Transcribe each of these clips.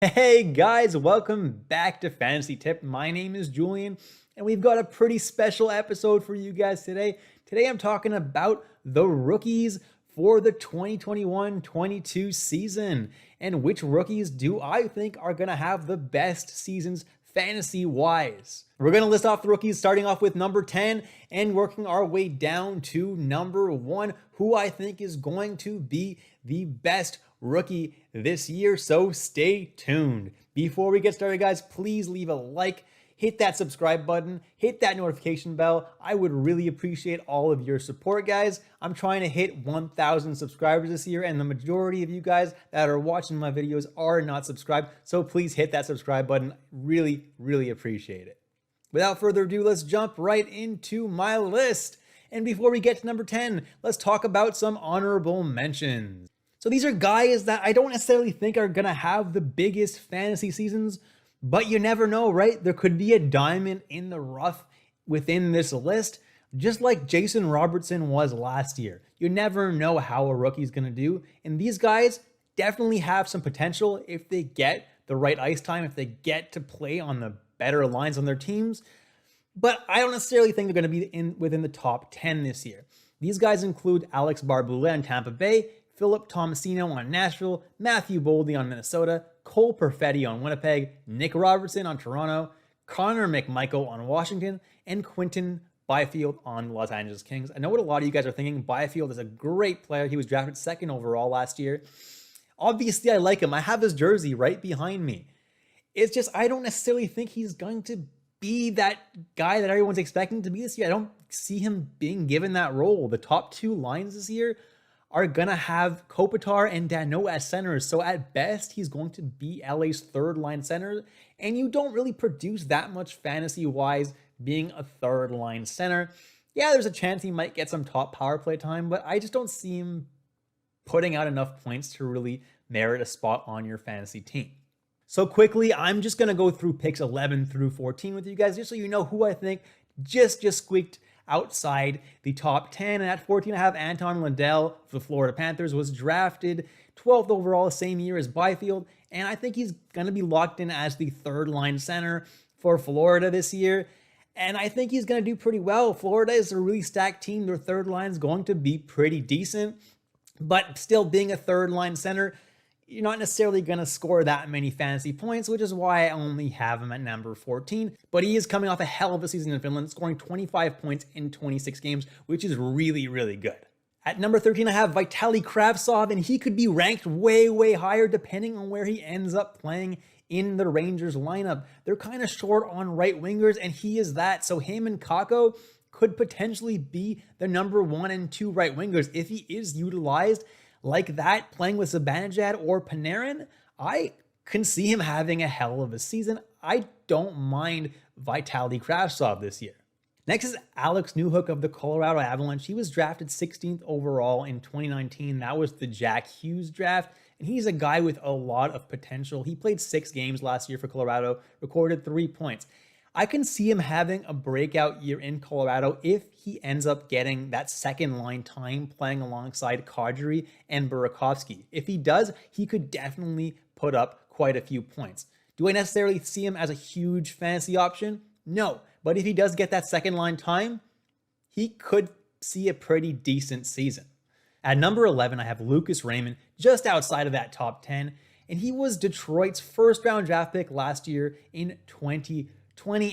Hey guys, welcome back to Fantasy Tip. My name is Julian, and we've got a pretty special episode for you guys today. Today I'm talking about the rookies for the 2021-22 season, and which rookies do I think are going to have the best seasons fantasy-wise. We're going to list off the rookies starting off with number 10 and working our way down to number 1, who I think is going to be the best rookie this year, so stay tuned. Before we get started, guys, please leave a like, hit that subscribe button, hit that notification bell. I would really appreciate all of your support, guys. I'm trying to hit 1,000 subscribers this year, and the majority of you guys that are watching my videos are not subscribed, so please hit that subscribe button. Really appreciate it. Without further ado, let's jump right into my list. And before we get to number 10, let's talk about some honorable mentions. So these are guys that I don't necessarily think are going to have the biggest fantasy seasons, but you never know, right? There could be a diamond in the rough within this list, just like Jason Robertson was last year. You never know how a rookie's going to do, and these guys definitely have some potential if they get the right ice time, if they get to play on the better lines on their teams. But I don't necessarily think they're going to be within the top 10 this year. These guys include Alex Barbouleh on Tampa Bay, Philip Tomasino on Nashville, Matthew Boldy on Minnesota, Cole Perfetti on Winnipeg, Nick Robertson on Toronto, Connor McMichael on Washington, and Quinton Byfield on the Los Angeles Kings. I know what a lot of you guys are thinking. Byfield is a great player. He was drafted second overall last year. Obviously, I like him. I have his jersey right behind me. It's just I don't necessarily think he's going to be that guy that everyone's expecting to be this year. I don't see him being given that role. The top two lines this year are going to have Kopitar and Danault as centers. So at best, he's going to be LA's third line center. And you don't really produce that much fantasy-wise being a third line center. Yeah, there's a chance he might get some top power play time, but I just don't see him putting out enough points to really merit a spot on your fantasy team. So quickly, I'm just going to go through picks 11 through 14 with you guys, just so you know who I think just squeaked outside the top 10. And at 14, I have Anton Lundell for the Florida Panthers, was drafted 12th overall the same year as Byfield. And I think he's going to be locked in as the third line center for Florida this year. And I think he's going to do pretty well. Florida is a really stacked team. Their third line is going to be pretty decent. But still being a third line center, you're not necessarily going to score that many fantasy points, which is why I only have him at number 14. But he is coming off a hell of a season in Finland, scoring 25 points in 26 games, which is really good. At number 13, I have Vitaly Kravtsov, and he could be ranked way higher depending on where he ends up playing in the Rangers lineup. They're kind of short on right wingers, and he is that. So him and Kakko could potentially be the number 1 and 2 right wingers if he is utilized like that, playing with Zibanejad or Panarin. I can see him having a hell of a season. I don't mind Vitaly Kravtsov this year. Next is Alex Newhook of the Colorado Avalanche. He was drafted 16th overall in 2019. That was the Jack Hughes draft, and he's a guy with a lot of potential. He played 6 games last year for Colorado, recorded 3 points. I can see him having a breakout year in Colorado if he ends up getting that second line time playing alongside Kadri and Burakovsky. If he does, he could definitely put up quite a few points. Do I necessarily see him as a huge fantasy option? No, but if he does get that second line time, he could see a pretty decent season. At number 11, I have Lucas Raymond, just outside of that top 10, and he was Detroit's first round draft pick last year in 2020,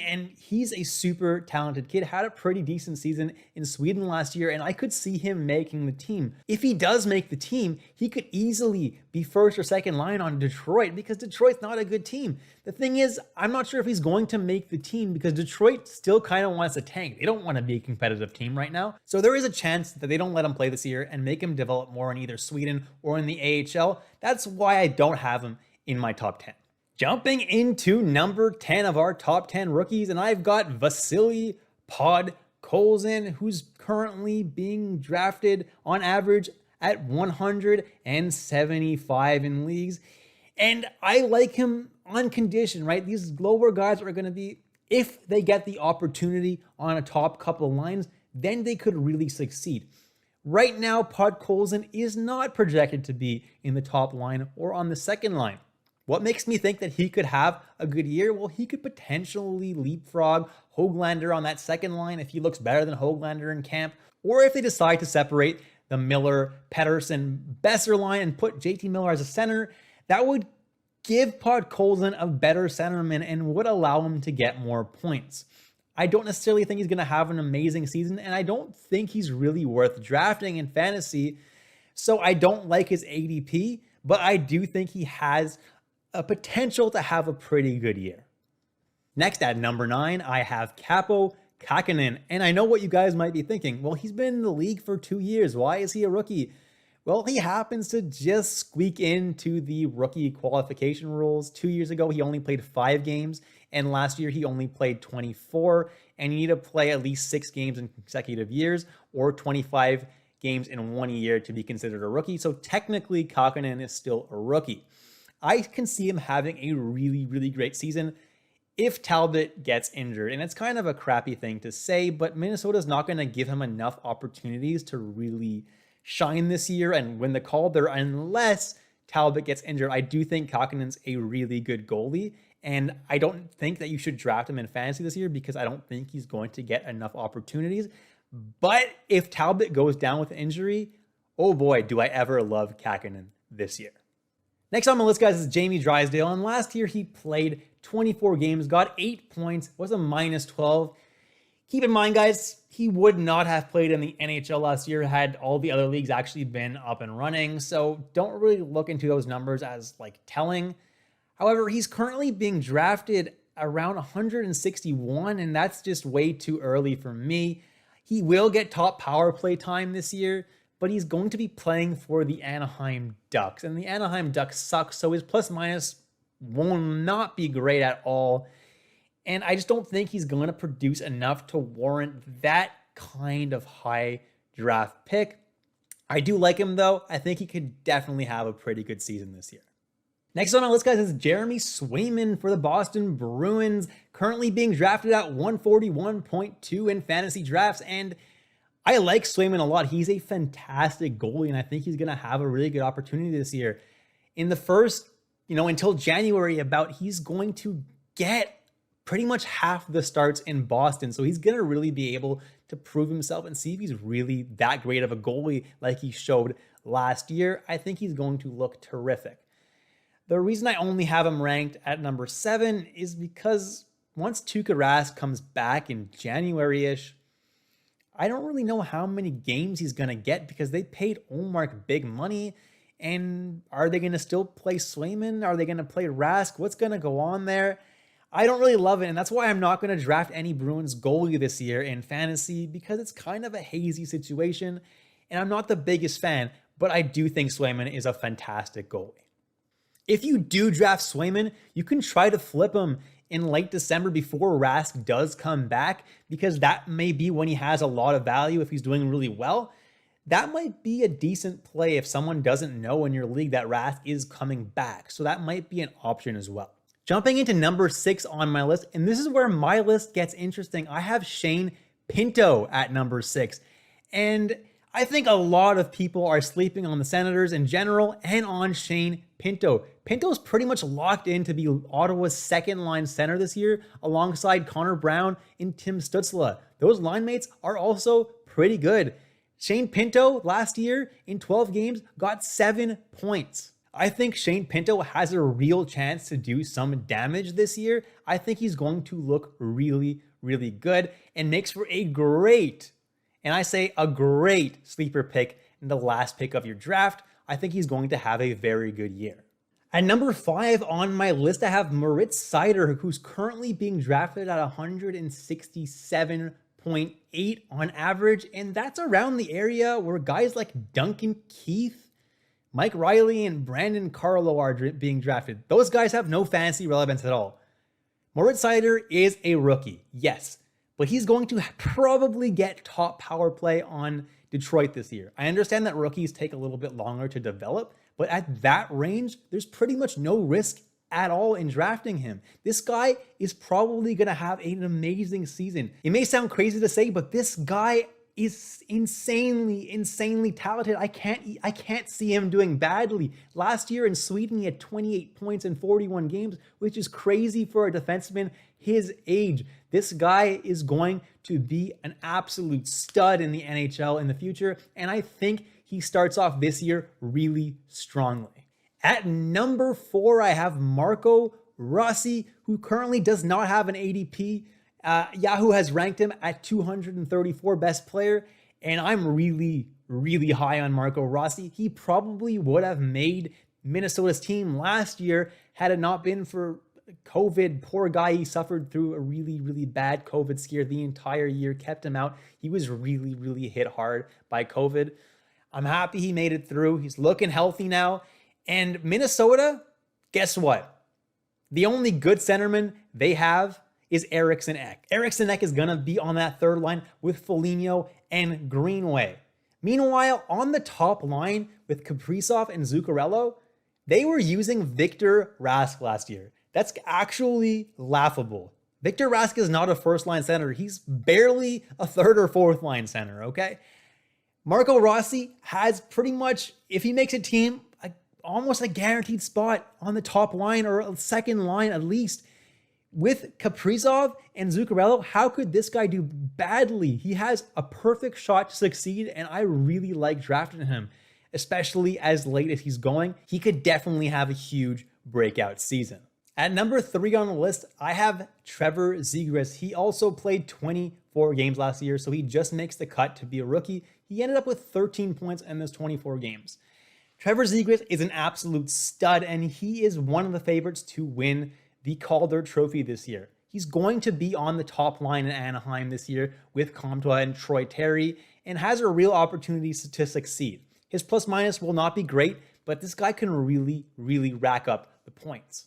and he's a super talented kid, had a pretty decent season in Sweden last year, and I could see him making the team. If he does make the team, he could easily be first or second line on Detroit, because Detroit's not a good team. The thing is, I'm not sure if he's going to make the team because Detroit still kind of wants to tank. They don't want to be a competitive team right now. So there is a chance that they don't let him play this year and make him develop more in either Sweden or in the AHL. That's why I don't have him in my top 10. Jumping into number 10 of our top 10 rookies, and I've got Vasily Podkolzin, who's currently being drafted on average at 175 in leagues. And I like him on condition, right? These lower guys are going to be, if they get the opportunity on a top couple of lines, then they could really succeed. Right now, Podkolzin is not projected to be in the top line or on the second line. What makes me think that he could have a good year? Well, he could potentially leapfrog Höglander on that second line if he looks better than Höglander in camp, or if they decide to separate the Miller, Pettersson, Besser line and put JT Miller as a center. That would give Podkolzin a better centerman and would allow him to get more points. I don't necessarily think he's going to have an amazing season, and I don't think he's really worth drafting in fantasy. So I don't like his ADP, but I do think he has a potential to have a pretty good year. Next at number 9, I have Kaapo Kähkönen. And I know what you guys might be thinking. Well, he's been in the league for 2 years. Why is he a rookie? Well, he happens to just squeak into the rookie qualification rules. 2 years ago, he only played 5 games. And last year, he only played 24. And you need to play at least 6 games in consecutive years or 25 games in 1 year to be considered a rookie. So technically, Kähkönen is still a rookie. I can see him having a really, really great season if Talbot gets injured. And it's kind of a crappy thing to say, but Minnesota's not going to give him enough opportunities to really shine this year and win the Calder unless Talbot gets injured. I do think Kähkönen's a really good goalie, and I don't think that you should draft him in fantasy this year because I don't think he's going to get enough opportunities. But if Talbot goes down with injury, oh boy, do I ever love Kähkönen this year. Next on my list, guys, is Jamie Drysdale. And last year, he played 24 games, got 8 points, was a minus 12. Keep in mind, guys, he would not have played in the NHL last year had all the other leagues actually been up and running. So don't really look into those numbers as like telling. However, he's currently being drafted around 161, and that's just way too early for me. He will get top power play time this year, but he's going to be playing for the Anaheim Ducks, and the Anaheim Ducks suck, so his plus minus will not be great at all. And I just don't think he's going to produce enough to warrant that kind of high draft pick. I do like him, though. I think he could definitely have a pretty good season this year. Next on our list, guys, is Jeremy Swayman for the Boston Bruins, currently being drafted at 141.2 in fantasy drafts. And I like Swayman a lot. He's a fantastic goalie, and I think he's going to have a really good opportunity this year. In the first, until January he's going to get pretty much half the starts in Boston. So he's going to really be able to prove himself and see if he's really that great of a goalie like he showed last year. I think he's going to look terrific. The reason I only have him ranked at number 7 is because once Tuukka Rask comes back in January-ish, I don't really know how many games he's going to get because they paid Ullmark big money. And are they going to still play Swayman? Are they going to play Rask? What's going to go on there? I don't really love it. And that's why I'm not going to draft any Bruins goalie this year in fantasy because it's kind of a hazy situation. And I'm not the biggest fan, but I do think Swayman is a fantastic goalie. If you do draft Swayman, you can try to flip him in late December before Rask does come back, because that may be when he has a lot of value if he's doing really well. That might be a decent play if someone doesn't know in your league that Rask is coming back. So that might be an option as well. Jumping into number 6 on my list, and this is where my list gets interesting. I have Shane Pinto at number 6. And I think a lot of people are sleeping on the Senators in general and on Shane Pinto. Pinto's pretty much locked in to be Ottawa's second line center this year alongside Connor Brown and Tim Stützle. Those line mates are also pretty good. Shane Pinto last year in 12 games got 7 points. I think Shane Pinto has a real chance to do some damage this year. I think he's going to look really, really good and makes for a great, and I say a great sleeper pick in the last pick of your draft. I think he's going to have a very good year. At number 5 on my list, I have Moritz Seider, who's currently being drafted at 167.8 on average. And that's around the area where guys like Duncan Keith, Mike Riley, and Brandon Carlo are being drafted. Those guys have no fantasy relevance at all. Moritz Seider is a rookie, yes, but he's going to probably get top power play on Detroit this year. I understand that rookies take a little bit longer to develop, but at that range, there's pretty much no risk at all in drafting him. This guy is probably going to have an amazing season. It may sound crazy to say, but this guy is insanely talented. I can't see him doing badly. Last year in Sweden, he had 28 points in 41 games, which is crazy for a defenseman his age. This guy is going to be an absolute stud in the NHL in the future, and I think he starts off this year really strongly. At number 4, I have Marco Rossi, who currently does not have an ADP. Yahoo has ranked him at 234 best player, and I'm really high on Marco Rossi. He probably would have made Minnesota's team last year had it not been for COVID. Poor guy, he suffered through a really bad COVID scare the entire year, kept him out. He was really hit hard by COVID. I'm happy he made it through. He's looking healthy now. And Minnesota, guess what? The only good centerman they have is Eriksson Ek. Eriksson Ek is going to be on that third line with Foligno and Greenway. Meanwhile, on the top line with Kaprizov and Zuccarello, they were using Victor Rask last year. That's actually laughable. Victor Rask is not a first-line center. He's barely a third or fourth line center, okay? Marco Rossi has pretty much, if he makes a team, almost a guaranteed spot on the top line or a second line at least. With Kaprizov and Zuccarello, how could this guy do badly? He has a perfect shot to succeed, and I really like drafting him, especially as late as he's going. He could definitely have a huge breakout season. At number 3 on the list, I have Trevor Zegras. He also played 24 games last year, so he just makes the cut to be a rookie. He ended up with 13 points in those 24 games. Trevor Zegras is an absolute stud, and he is one of the favorites to win the Calder Trophy this year. He's going to be on the top line in Anaheim this year with Comtois and Troy Terry, and has a real opportunity to succeed. His plus minus will not be great, but this guy can really rack up the points.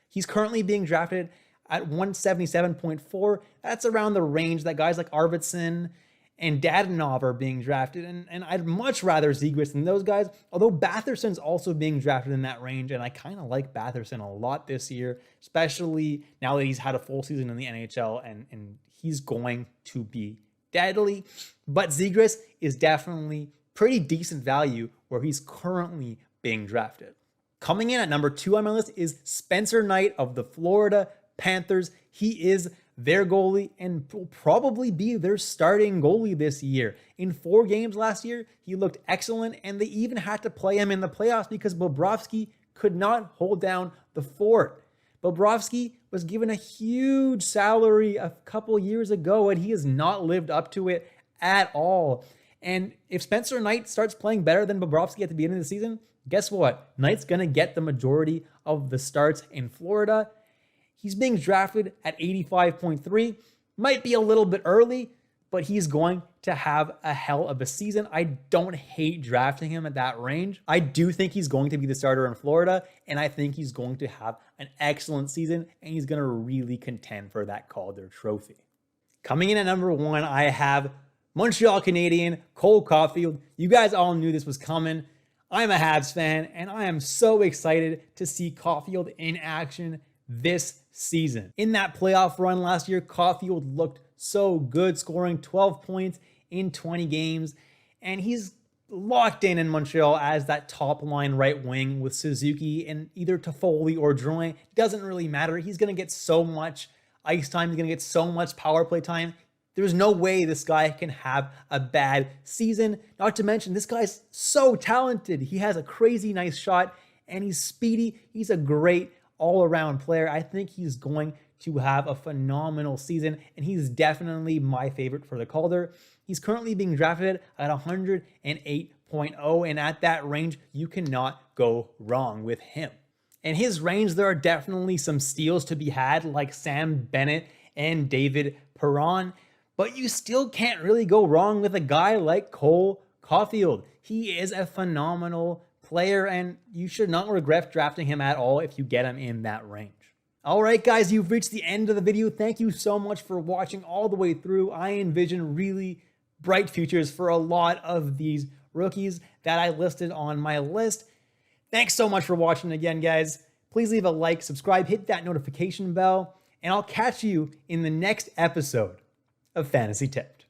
He's currently being drafted at 177.4. That's around the range that guys like Arvidsson and Dadonov are being drafted, and I'd much rather Zegras than those guys, although Batherson's also being drafted in that range, and I kind of like Batherson a lot this year, especially now that he's had a full season in the NHL, and he's going to be deadly. But Zegras is definitely pretty decent value where he's currently being drafted. Coming in at number 2 on my list is Spencer Knight of the Florida Panthers. He is their goalie and will probably be their starting goalie this year. In 4 games last year, he looked excellent, and they even had to play him in the playoffs because Bobrovsky could not hold down the fort. Bobrovsky was given a huge salary a couple years ago, and he has not lived up to it at all. And if Spencer Knight starts playing better than Bobrovsky at the beginning of the season, guess what? Knight's going to get the majority of the starts in Florida. He's being drafted at 85.3. Might be a little bit early, but he's going to have a hell of a season. I don't hate drafting him at that range. I do think he's going to be the starter in Florida, and I think he's going to have an excellent season, and he's going to really contend for that Calder Trophy. Coming in at number 1, I have Montreal Canadian Cole Caufield. You guys all knew this was coming. I'm a Habs fan, and I am so excited to see Caufield in action this season. In that playoff run last year, Caufield looked so good, scoring 12 points in 20 games, and he's locked in Montreal as that top line right wing with Suzuki and either Toffoli or Drouin. Doesn't really matter. He's going to get so much ice time. He's going to get so much power play time. There's no way this guy can have a bad season. Not to mention, this guy's so talented. He has a crazy nice shot, and he's speedy. He's a great all-around player. I think he's going to have a phenomenal season, and he's definitely my favorite for the Calder. He's currently being drafted at 108.0, and at that range, you cannot go wrong with him. In his range, there are definitely some steals to be had, like Sam Bennett and David Perron, but you still can't really go wrong with a guy like Cole Caufield. He is a phenomenal player, and you should not regret drafting him at all if you get him in that range. All right, guys, you've reached the end of the video. Thank you so much for watching all the way through. I envision really bright futures for a lot of these rookies that I listed on my list. Thanks so much for watching again, guys. Please leave a like, subscribe, hit that notification bell, and I'll catch you in the next episode of Fantasy Tipped.